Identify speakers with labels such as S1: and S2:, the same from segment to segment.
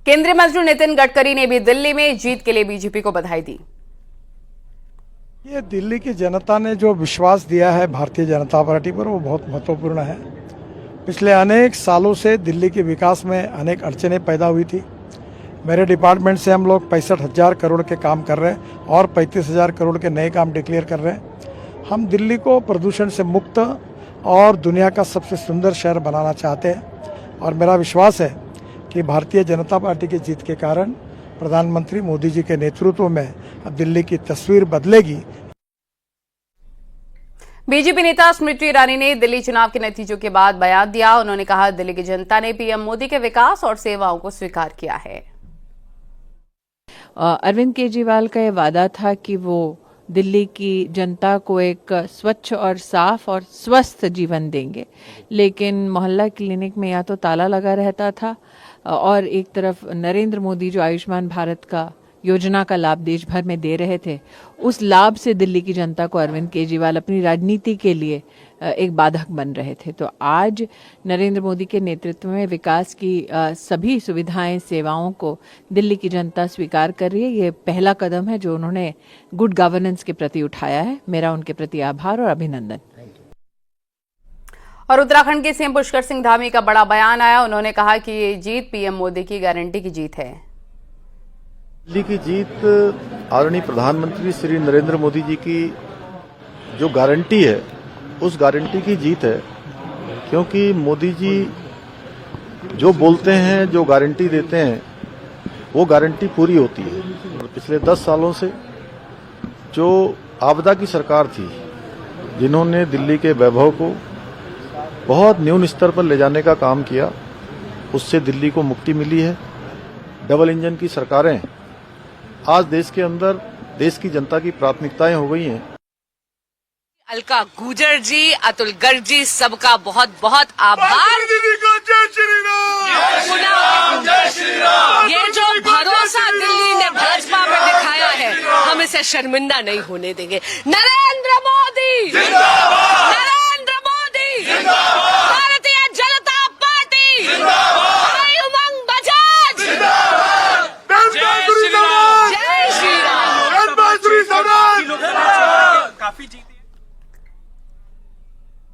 S1: केंद्रीय मंत्री नितिन गडकरी ने भी दिल्ली में जीत के लिए बीजेपी को बधाई दी।
S2: ये दिल्ली की जनता ने जो विश्वास दिया है भारतीय जनता पार्टी पर, वो बहुत महत्वपूर्ण है। पिछले अनेक सालों से दिल्ली के विकास में अनेक अड़चनें पैदा हुई थी। मेरे डिपार्टमेंट से हम लोग 65,000 करोड़ के काम कर रहे हैं और 35,000 करोड़ के नए काम डिक्लेयर कर रहे हैं। हम दिल्ली को प्रदूषण से मुक्त और दुनिया का सबसे सुंदर शहर बनाना चाहते हैं और मेरा विश्वास है कि भारतीय जनता पार्टी की जीत के कारण प्रधानमंत्री मोदी जी के नेतृत्व में अब दिल्ली की तस्वीर बदलेगी।
S1: बीजेपी नेता स्मृति ईरानी ने दिल्ली चुनाव के नतीजों के बाद बयान दिया। उन्होंने कहा, दिल्ली की जनता ने पीएम मोदी के विकास और सेवाओं को स्वीकार किया है।
S3: अरविंद केजरीवाल का यह वादा था कि वो दिल्ली की जनता को एक स्वच्छ और साफ और स्वस्थ जीवन देंगे, लेकिन मोहल्ला क्लिनिक में या तो ताला लगा रहता था और एक तरफ नरेंद्र मोदी जो आयुष्मान भारत का योजना का लाभ देश भर में दे रहे थे, उस लाभ से दिल्ली की जनता को अरविंद केजरीवाल अपनी राजनीति के लिए एक बाधक बन रहे थे। तो आज नरेंद्र मोदी के नेतृत्व में विकास की सभी सुविधाएं, सेवाओं को दिल्ली की जनता स्वीकार कर रही है। ये पहला कदम है जो उन्होंने गुड गवर्नेंस के प्रति उठाया है। मेरा उनके प्रति आभार और अभिनंदन।
S1: और उत्तराखंड के सीएम पुष्कर सिंह धामी का बड़ा बयान आया। उन्होंने कहा कि ये जीत पीएम मोदी की गारंटी की जीत है।
S4: दिल्ली की जीत आदरणीय प्रधानमंत्री श्री नरेंद्र मोदी जी की जो गारंटी है, उस गारंटी की जीत है, क्योंकि मोदी जी जो बोलते हैं, जो गारंटी देते हैं, वो गारंटी पूरी होती है। और पिछले 10 सालों से जो आपदा की सरकार थी, जिन्होंने दिल्ली के वैभव को बहुत न्यून स्तर पर ले जाने का काम किया, उससे दिल्ली को मुक्ति मिली है। डबल इंजन की सरकारें आज देश के अंदर देश की जनता की प्राथमिकताएं हो गई हैं।
S5: अलका गुजर जी, अतुल गर्ग जी, सबका बहुत बहुत आभार।
S6: जय श्री राम, जय श्री राम।
S5: ये जो भरोसा दिल्ली ने भाजपा में दिखाया है, हम इसे शर्मिंदा नहीं होने देंगे। नरेंद्र मोदी जिंदाबाद, नरेंद्र मोदी जिंदाबाद, भारतीय जनता पार्टी जिंदाबाद, उमंग बजाज जिंदाबाद,
S6: जय श्री राम,
S5: जय श्री राम।
S6: काफी जीती।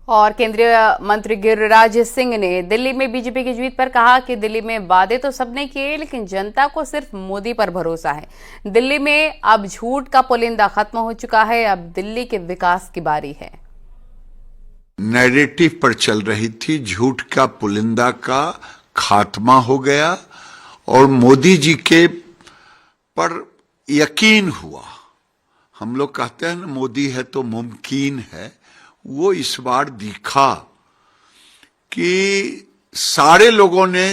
S1: और केंद्रीय मंत्री गिरिराज सिंह ने दिल्ली में बीजेपी की जीत पर कहा कि दिल्ली में वादे तो सबने किए, लेकिन जनता को सिर्फ मोदी पर भरोसा है। दिल्ली में अब झूठ का पुलिंदा खत्म हो चुका है, अब दिल्ली के विकास की बारी है।
S7: नैरेटिव पर चल रही थी, झूठ का पुलिंदा का खात्मा हो गया और मोदी जी के पर यकीन हुआ। हम लोग कहते हैं ना, मोदी है तो मुमकिन है। वो इस बार दिखा कि सारे लोगों ने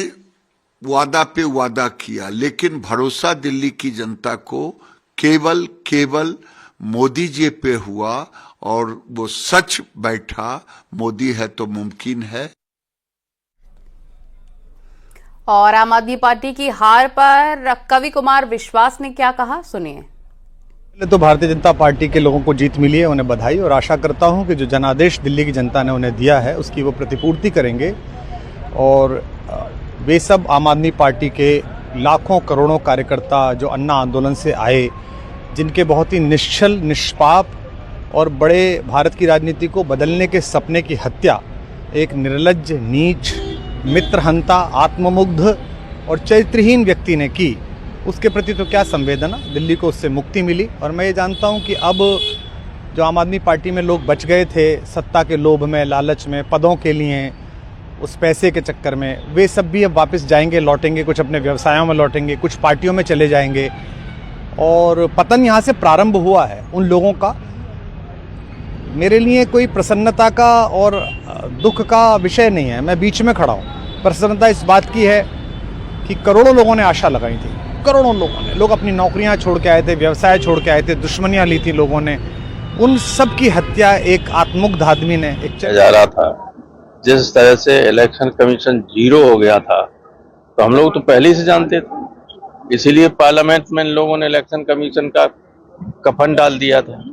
S7: वादा पे वादा किया, लेकिन भरोसा दिल्ली की जनता को केवल मोदी जी पे हुआ और वो सच बैठा, मोदी है तो मुमकिन है।
S1: और आम आदमी पार्टी की हार पर कवि कुमार विश्वास ने क्या कहा, सुनिए।
S8: तो भारतीय जनता पार्टी के लोगों को जीत मिली है, उन्हें बधाई, और आशा करता हूं कि जो जनादेश दिल्ली की जनता ने उन्हें दिया है उसकी वो प्रतिपूर्ति करेंगे। और वे सब आम आदमी पार्टी के लाखों करोड़ों कार्यकर्ता जो अन्ना आंदोलन से आए, जिनके बहुत ही निश्चल, निष्पाप और बड़े भारत की राजनीति को बदलने के सपने की हत्या एक निर्लज्ज, नीच, मित्रहंता, आत्ममुग्ध और चरित्रहीन व्यक्ति ने की, उसके प्रति तो क्या संवेदना। दिल्ली को उससे मुक्ति मिली। और मैं ये जानता हूं कि अब जो आम आदमी पार्टी में लोग बच गए थे सत्ता के लोभ में, लालच में, पदों के लिए, उस पैसे के चक्कर में, वे सब भी अब वापस जाएंगे, लौटेंगे, कुछ अपने व्यवसायों में लौटेंगे, कुछ पार्टियों में चले जाएंगे। और पतन यहाँ से प्रारंभ हुआ है उन लोगों का। मेरे लिए कोई प्रसन्नता का और दुख का विषय नहीं है, मैं बीच में खड़ा हूँ। प्रसन्नता इस बात की है कि करोड़ों लोगों ने आशा लगाई थी, करोड़ों लोगों ने, लोग अपनी नौकरियां छोड़ के आए थे, व्यवसाय छोड़ के आए थे, दुश्मनियां ली थी लोगों ने, उन सब की हत्या एक आत्मुग्ध आदमी ने
S9: जा रहा था। जिस तरह से इलेक्शन कमीशन जीरो हो गया था, तो हम लोग तो पहले से जानते थे, इसीलिए पार्लियामेंट में इन लोगों ने इलेक्शन कमीशन का कफन डाल दिया था।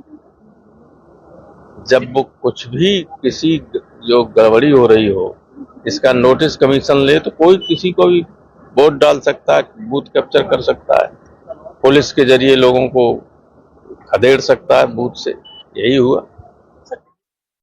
S9: जब वो कुछ भी किसी जो गड़बड़ी हो रही हो, इसका नोटिस कमीशन ले, तो कोई किसी को भी वोट डाल सकता है, बूथ कैप्चर कर सकता है, पुलिस के जरिए लोगों को खदेड़ सकता है बूथ से। यही हुआ।